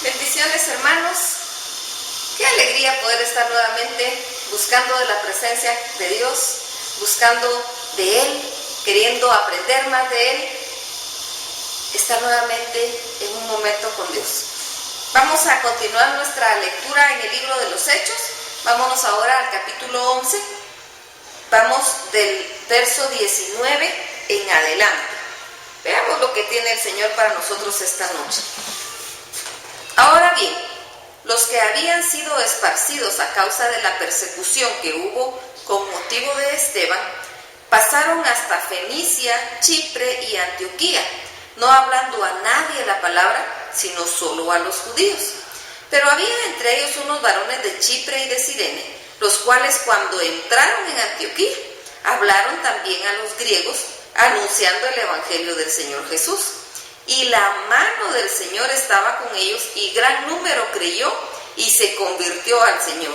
Bendiciones, hermanos. Qué alegría poder estar nuevamente buscando de la presencia de Dios, buscando de Él, queriendo aprender más de Él, estar nuevamente en un momento con Dios. Vamos a continuar nuestra lectura en el libro de los Hechos. Vámonos ahora al capítulo 11. Vamos del verso 19 en adelante. Veamos lo que tiene el Señor para nosotros esta noche. Ahora bien, los que habían sido esparcidos a causa de la persecución que hubo con motivo de Esteban, pasaron hasta Fenicia, Chipre y Antioquía, no hablando a nadie la palabra, sino solo a los judíos. Pero había entre ellos unos varones de Chipre y de Cirene, los cuales cuando entraron en Antioquía, hablaron también a los griegos, anunciando el evangelio del Señor Jesús. Y la mano del Señor estaba con ellos, y gran número creyó y se convirtió al Señor.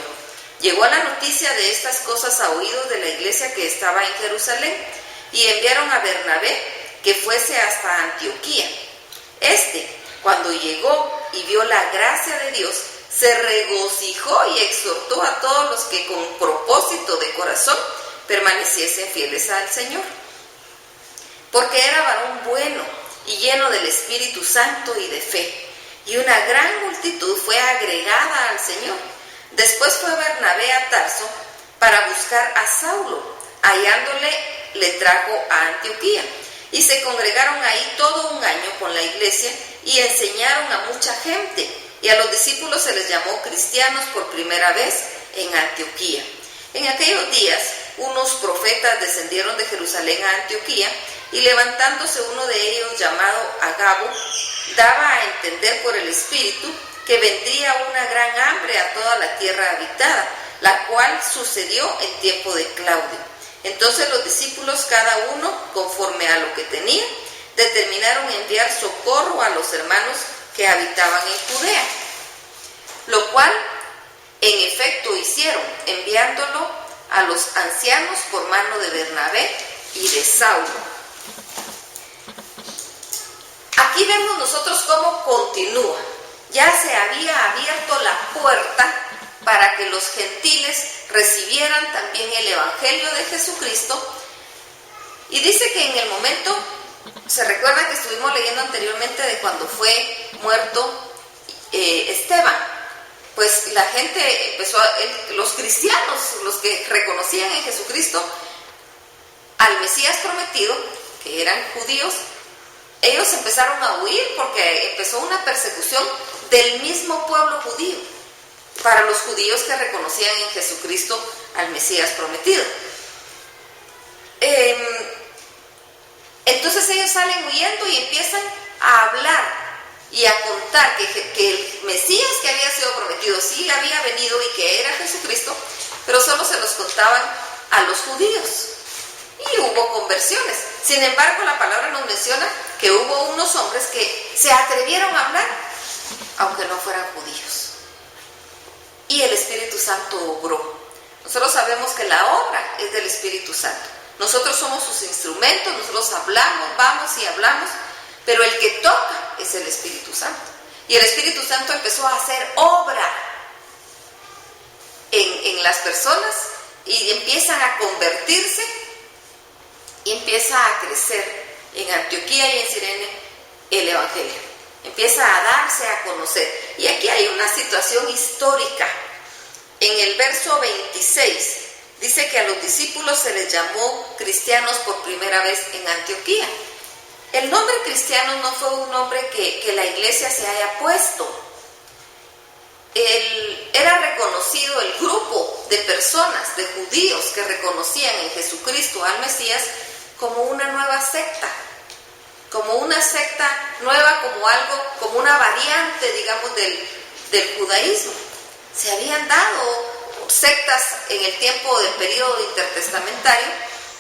Llegó la noticia de estas cosas a oídos de la iglesia que estaba en Jerusalén, y enviaron a Bernabé que fuese hasta Antioquía. Cuando llegó y vio la gracia de Dios, se regocijó y exhortó a todos los que con propósito de corazón permaneciesen fieles al Señor. Porque era varón bueno y lleno del Espíritu Santo y de fe, y una gran multitud fue agregada al Señor. Después fue Bernabé a Tarso para buscar a Saulo. Hallándole, le trajo a Antioquía, y se congregaron ahí todo un año con la iglesia, y enseñaron a mucha gente, y a los discípulos se les llamó cristianos por primera vez en Antioquía. En aquellos días, unos profetas descendieron de Jerusalén a Antioquía, y levantándose uno de ellos, llamado Agabo, daba a entender por el Espíritu que vendría una gran hambre a toda la tierra habitada, la cual sucedió en tiempo de Claudio. Entonces los discípulos, cada uno conforme a lo que tenía, determinaron enviar socorro a los hermanos que habitaban en Judea, lo cual en efecto hicieron, enviándolo a los ancianos por mano de Bernabé y de Saulo. Aquí vemos nosotros cómo continúa. Ya se había abierto la puerta para que los gentiles recibieran también el evangelio de Jesucristo. Y dice que en el momento, se recuerda que estuvimos leyendo anteriormente de cuando fue muerto Esteban, pues la gente empezó, los cristianos, los que reconocían en Jesucristo al Mesías prometido, que eran judíos, ellos empezaron a huir porque empezó una persecución del mismo pueblo judío para los judíos que reconocían en Jesucristo al Mesías prometido. Entonces ellos salen huyendo y empiezan a hablar y a contar que el Mesías que había sido prometido sí había venido y que era Jesucristo, pero solo se los contaban a los judíos. Y hubo conversiones. Sin embargo, la palabra nos menciona que hubo unos hombres que se atrevieron a hablar, aunque no fueran judíos. Y el Espíritu Santo obró. Nosotros sabemos que la obra es del Espíritu Santo. Nosotros somos sus instrumentos, nosotros hablamos, vamos y hablamos, pero el que toca es el Espíritu Santo. Y el Espíritu Santo empezó a hacer obra en las personas y empiezan a convertirse y empieza a crecer en Antioquía y en Cirene el evangelio. Empieza a darse a conocer. Y aquí hay una situación histórica. En el verso 26 dice que a los discípulos se les llamó cristianos por primera vez en Antioquía. El nombre cristiano no fue un nombre que la iglesia se haya puesto. Era reconocido el grupo de personas, de judíos que reconocían en Jesucristo al Mesías como una nueva secta, como una secta nueva, como una variante, digamos, del judaísmo. Se habían dado sectas en el tiempo del periodo intertestamentario,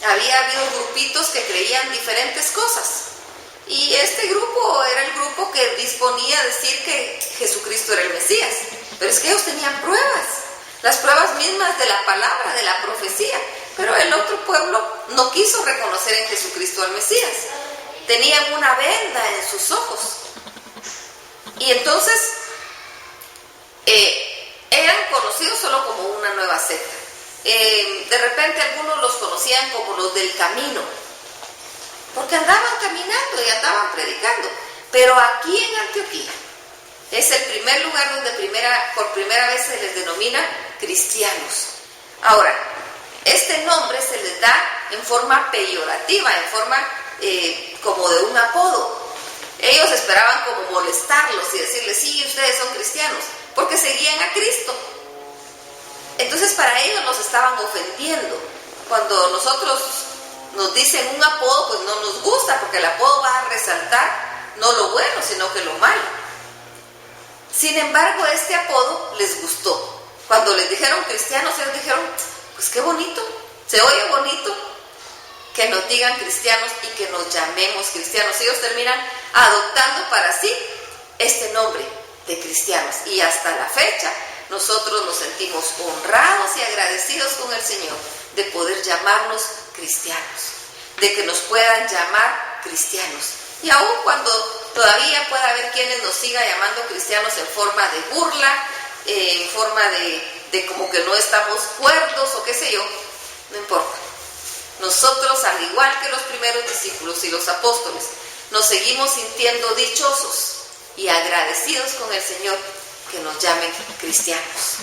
había habido grupitos que creían diferentes cosas. Y este grupo era el grupo que disponía a decir que Jesucristo era el Mesías. Pero es que ellos tenían pruebas, las pruebas mismas de la palabra, de la profecía. Pero el otro pueblo no quiso reconocer en Jesucristo al Mesías. Tenían una venda en sus ojos. Y entonces conocidos solo como una nueva secta. De repente algunos los conocían como los del camino, porque andaban caminando y andaban predicando. Pero aquí en Antioquía es el primer lugar donde por primera vez se les denomina cristianos. Ahora, este nombre se les da en forma peyorativa, en forma como de un apodo. Ellos esperaban como molestarlos y decirles, sí, ustedes son cristianos, porque seguían a Cristo. Entonces para ellos los estaban ofendiendo. Cuando nosotros nos dicen un apodo, pues no nos gusta, porque el apodo va a resaltar no lo bueno, sino que lo malo. Sin embargo, este apodo les gustó. Cuando les dijeron cristianos, ellos dijeron, pues qué bonito, se oye bonito que nos digan cristianos y que nos llamemos cristianos. Ellos terminan adoptando para sí este nombre de cristianos. Y hasta la fecha, nosotros nos sentimos honrados y agradecidos con el Señor de poder llamarnos cristianos, de que nos puedan llamar cristianos. Y aun cuando todavía pueda haber quienes nos sigan llamando cristianos en forma de burla, en forma de como que no estamos cuerdos o qué sé yo, no importa. Nosotros, al igual que los primeros discípulos y los apóstoles, nos seguimos sintiendo dichosos y agradecidos con el Señor que nos llamen cristianos.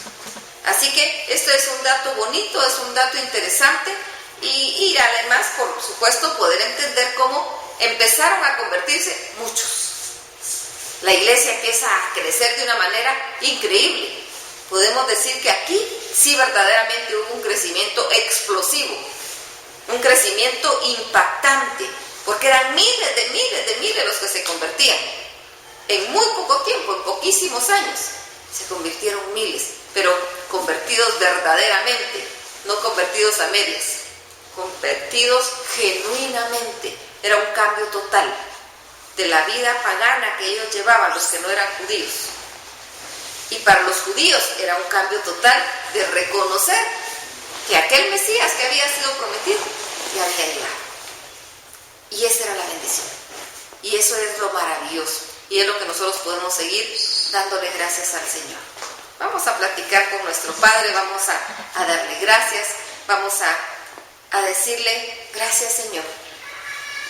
Así que esto es un dato bonito, es un dato interesante y además, por supuesto, poder entender cómo empezaron a convertirse muchos. La iglesia empieza a crecer de una manera increíble. Podemos decir que aquí sí verdaderamente hubo un crecimiento explosivo, un crecimiento impactante, porque eran miles de los que se convertían. En muy poco tiempo, en poquísimos años, se convirtieron miles, pero convertidos verdaderamente, no convertidos a medias, convertidos genuinamente. Era un cambio total de la vida pagana que ellos llevaban, los que no eran judíos. Y para los judíos era un cambio total de reconocer que aquel Mesías que había sido prometido ya había llegado. Y esa era la bendición. Y eso es lo maravilloso. Y es lo que nosotros podemos seguir dándole gracias al Señor. Vamos a platicar con nuestro Padre, vamos a darle gracias, vamos a decirle gracias, Señor.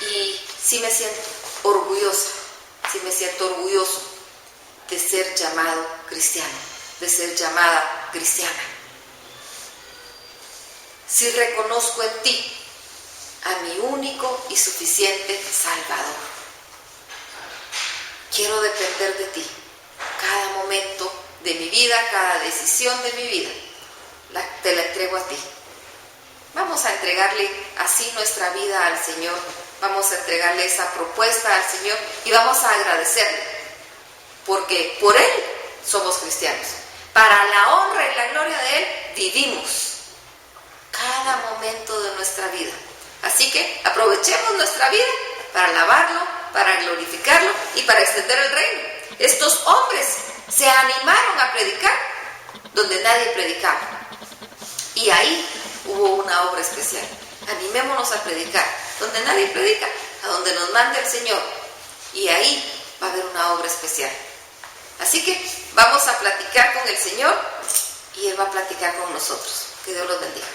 Y sí me siento orgullosa, sí me siento orgulloso de ser llamado cristiano, de ser llamada cristiana. Sí reconozco en ti a mi único y suficiente Salvador. Quiero depender de ti. Cada momento de mi vida, cada decisión de mi vida, te la entrego a ti. Vamos a entregarle así nuestra vida al Señor. Vamos a entregarle esa propuesta al Señor y vamos a agradecerle, porque por Él somos cristianos. Para la honra y la gloria de Él vivimos cada momento de nuestra vida. Así que aprovechemos nuestra vida para alabarlo, para glorificarlo y para extender el reino. Estos hombres se animaron a predicar donde nadie predicaba. Y ahí hubo una obra especial. Animémonos a predicar donde nadie predica, a donde nos mande el Señor. Y ahí va a haber una obra especial. Así que vamos a platicar con el Señor y Él va a platicar con nosotros. Que Dios los bendiga.